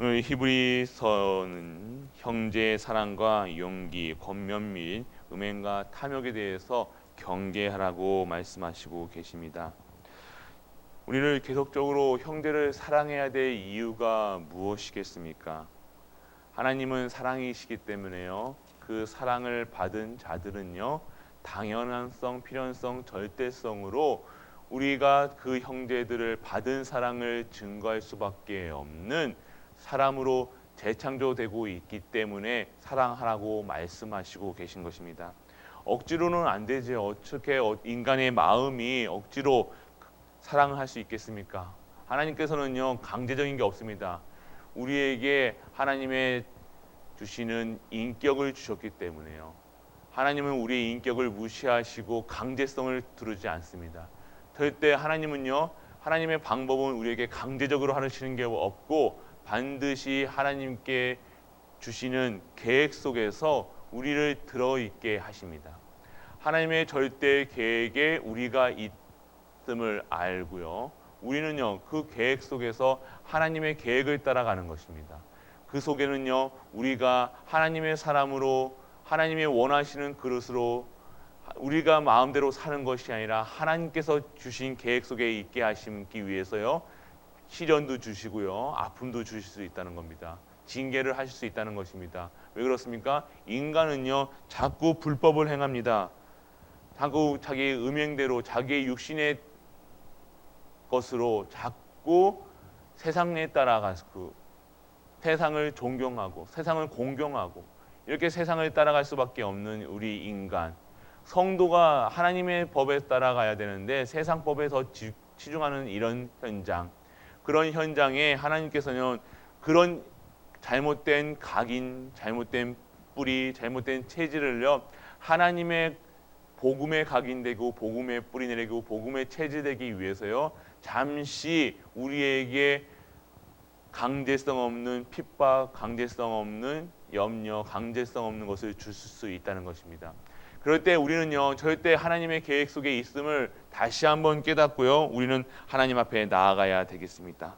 오늘 히브리서는 형제의 사랑과 용기, 권면 및 음행과 탐욕에 대해서 경계하라고 말씀하시고 계십니다. 우리를 계속적으로 형제를 사랑해야 될 이유가 무엇이겠습니까? 하나님은 사랑이시기 때문에요. 그 사랑을 받은 자들은요, 당연한성, 필연성, 절대성으로 우리가 그 형제들을 받은 사랑을 증거할 수밖에 없는 사람으로 재창조되고 있기 때문에 사랑하라고 말씀하시고 계신 것입니다. 억지로는 안 되죠. 어떻게 인간의 마음이 억지로 사랑할 수 있겠습니까? 하나님께서는요, 강제적인 게 없습니다. 우리에게 하나님의 주시는 인격을 주셨기 때문에요. 하나님은 우리의 인격을 무시하시고 강제성을 두르지 않습니다. 절대 하나님은요, 하나님의 방법은 우리에게 강제적으로 하시는 게 없고 반드시 하나님께 주시는 계획 속에서 우리를 들어있게 하십니다. 하나님의 절대 계획에 우리가 있음을 알고요. 우리는요, 그 계획 속에서 하나님의 계획을 따라가는 것입니다. 그 속에는요, 우리가 하나님의 사람으로 하나님의 원하시는 그릇으로 우리가 마음대로 사는 것이 아니라 하나님께서 주신 계획 속에 있게 하시기 위해서요, 시련도 주시고요, 아픔도 주실 수 있다는 겁니다. 징계를 하실 수 있다는 것입니다. 왜 그렇습니까? 인간은요, 자꾸 불법을 행합니다. 자꾸 자기의 음행대로 자기의 육신의 것으로 자꾸 세상에 따라가서 세상을 존경하고 세상을 공경하고 이렇게 세상을 따라갈 수밖에 없는 우리 인간. 성도가 하나님의 법에 따라가야 되는데 세상 법에 더 치중하는 이런 현장. 그런 현장에 하나님께서는 그런 잘못된 각인, 잘못된 뿌리, 잘못된 체질을요, 하나님의 복음에 각인되고 복음에 뿌리내리고 복음에 체질되기 위해서요, 잠시 우리에게 강제성 없는 핍박, 강제성 없는 염려, 강제성 없는 것을 줄 수 있다는 것입니다. 그럴 때 우리는요, 절대 하나님의 계획 속에 있음을 다시 한번 깨닫고요, 우리는 하나님 앞에 나아가야 되겠습니다.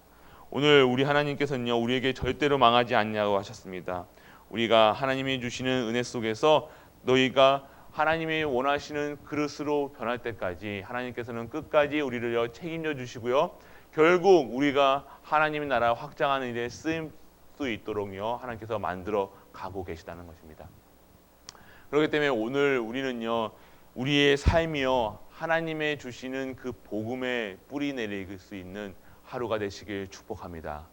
오늘 우리 하나님께서는요, 우리에게 절대로 망하지 않냐고 하셨습니다. 우리가 하나님이 주시는 은혜 속에서 너희가 하나님이 원하시는 그릇으로 변할 때까지 하나님께서는 끝까지 우리를 책임져 주시고요, 결국 우리가 하나님의 나라 확장하는 일에 쓰임 수 있도록요, 하나님께서 만들어 가고 계시다는 것입니다. 그렇기 때문에 오늘 우리는요, 우리의 삶이요, 하나님의 주시는 그 복음에 뿌리 내릴 수 있는 하루가 되시길 축복합니다.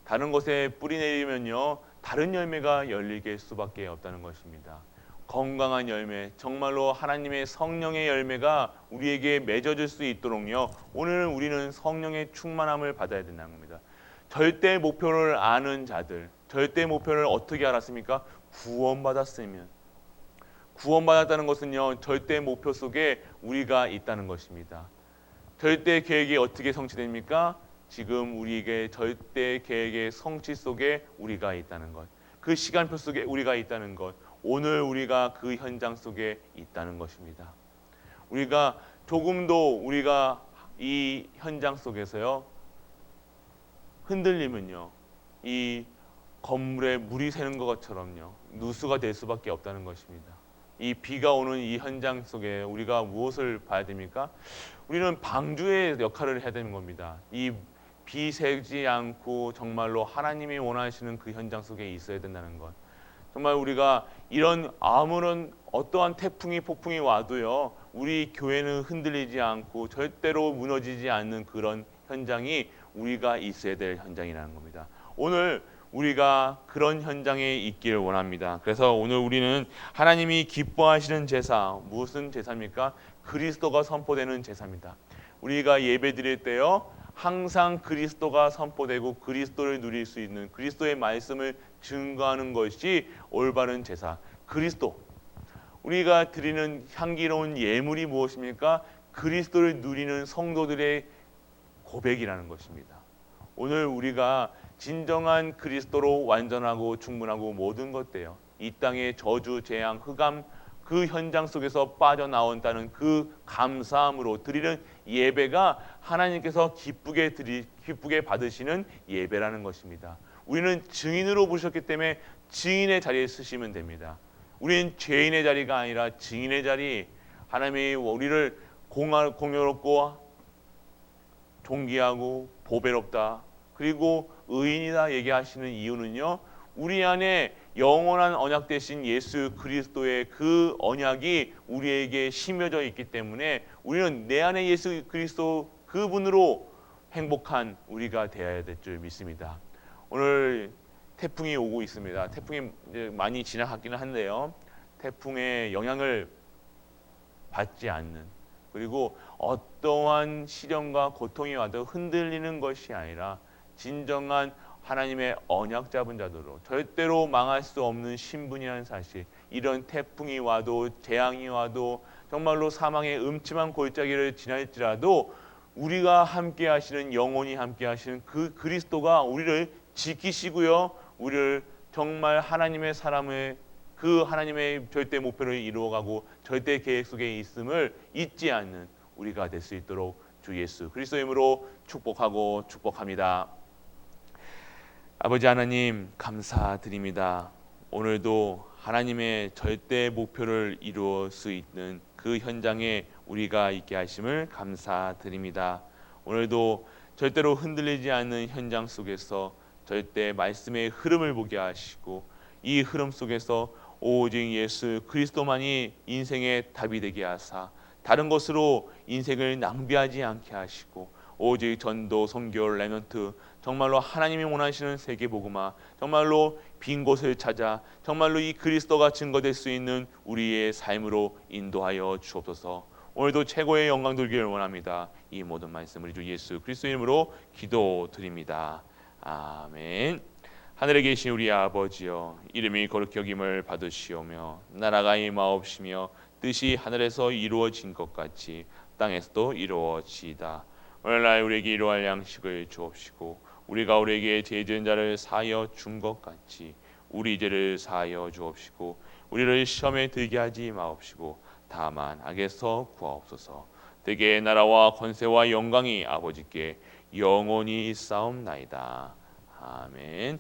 다른 곳에 뿌리 내리면요, 다른 열매가 열리게 수밖에 없다는 것입니다. 건강한 열매, 정말로 하나님의 성령의 열매가 우리에게 맺어질 수 있도록요, 오늘 우리는 성령의 충만함을 받아야 된다는 겁니다. 절대 목표를 아는 자들, 절대 목표를 어떻게 알았습니까? 구원받았으면. 구원받았다는 것은요, 절대 목표 속에 우리가 있다는 것입니다. 절대 계획이 어떻게 성취됩니까? 지금 우리에게 절대 계획의 성취 속에 우리가 있다는 것, 그 시간표 속에 우리가 있다는 것, 오늘 우리가 그 현장 속에 있다는 것입니다. 우리가 조금도 우리가 이 현장 속에서요, 흔들리면요, 이 건물에 물이 새는 것처럼요, 누수가 될 수밖에 없다는 것입니다. 이 비가 오는 이 현장 속에 우리가 무엇을 봐야 됩니까? 우리는 방주의 역할을 해야 되는 겁니다. 이 비 새지 않고 정말로 하나님이 원하시는 그 현장 속에 있어야 된다는 것. 정말 우리가 이런 아무런 어떠한 태풍이 폭풍이 와도요, 우리 교회는 흔들리지 않고 절대로 무너지지 않는 그런 현장이 우리가 있어야 될 현장이라는 겁니다. 오늘 우리가 그런 현장에 있기를 원합니다. 그래서 오늘 우리는 하나님이 기뻐하시는 제사, 무슨 제사입니까? 그리스도가 선포되는 제사입니다. 우리가 예배 드릴 때요, 항상 그리스도가 선포되고 그리스도를 누릴 수 있는 그리스도의 말씀을 증거하는 것이 올바른 제사. 그리스도. 우리가 드리는 향기로운 예물이 무엇입니까? 그리스도를 누리는 성도들의 고백이라는 것입니다. 오늘 우리가 진정한 그리스도로 완전하고 충분하고 모든 것 돼요. 이 땅의 저주, 재앙, 흑암 그 현장 속에서 빠져나온다는 그 감사함으로 드리는 예배가 하나님께서 기쁘게 받으시는 예배라는 것입니다. 우리는 증인으로 부르셨기 때문에 증인의 자리에 쓰시면 됩니다. 우리는 죄인의 자리가 아니라 증인의 자리, 하나님이 우리를 공의롭고 존귀하고 보배롭다 그리고 의인이다 얘기하시는 이유는요, 우리 안에 영원한 언약 되신 예수 그리스도의 그 언약이 우리에게 심겨져 있기 때문에 우리는 내 안에 예수 그리스도 그분으로 행복한 우리가 되어야 될 줄 믿습니다. 오늘 태풍이 오고 있습니다. 태풍이 이제 많이 지나갔기는 한데요, 태풍의 영향을 받지 않는, 그리고 어떠한 시련과 고통이 와도 흔들리는 것이 아니라 진정한 하나님의 언약 잡은 자들로 절대로 망할 수 없는 신분이라는 사실, 이런 태풍이 와도 재앙이 와도 정말로 사망의 음침한 골짜기를 지날지라도 우리가 함께 하시는, 영원히 함께 하시는 그 그리스도가 우리를 지키시고요, 우리를 정말 하나님의 사람의 그 하나님의 절대 목표를 이루어가고 절대 계획 속에 있음을 잊지 않는 우리가 될 수 있도록 주 예수 그리스도의 이름으로 축복하고 축복합니다. 아버지 하나님 감사드립니다. 오늘도 하나님의 절대 목표를 이루어 수 있는 그 현장에 우리가 있게 하심을 감사드립니다. 오늘도 절대로 흔들리지 않는 현장 속에서 절대 말씀의 흐름을 보게 하시고 이 흐름 속에서 오직 예수 그리스도만이 인생의 답이 되게 하사 다른 것으로 인생을 낭비하지 않게 하시고 오직 전도, 선교, 레멘트, 정말로 하나님이 원하시는 세계복음화, 정말로 빈 곳을 찾아 정말로 이 그리스도가 증거될 수 있는 우리의 삶으로 인도하여 주옵소서. 오늘도 최고의 영광 돌기를 원합니다. 이 모든 말씀 우리 주 예수 그리스도 이름으로 기도드립니다. 아멘. 하늘에 계신 우리 아버지여, 이름이 거룩히 여김을 받으시오며 나라가 임하옵시며 뜻이 하늘에서 이루어진 것 같이 땅에서도 이루어지이다. 오늘날 우리에게 이루어할 양식을 주옵시고 우리가 우리에게 죄 지은 자를 사하여 준 것 같이 우리 죄를 사하여 주옵시고 우리를 시험에 들게 하지 마옵시고 다만 악에서 구하옵소서. 대개 나라와 권세와 영광이 아버지께 영원히 있사옵나이다. 아멘.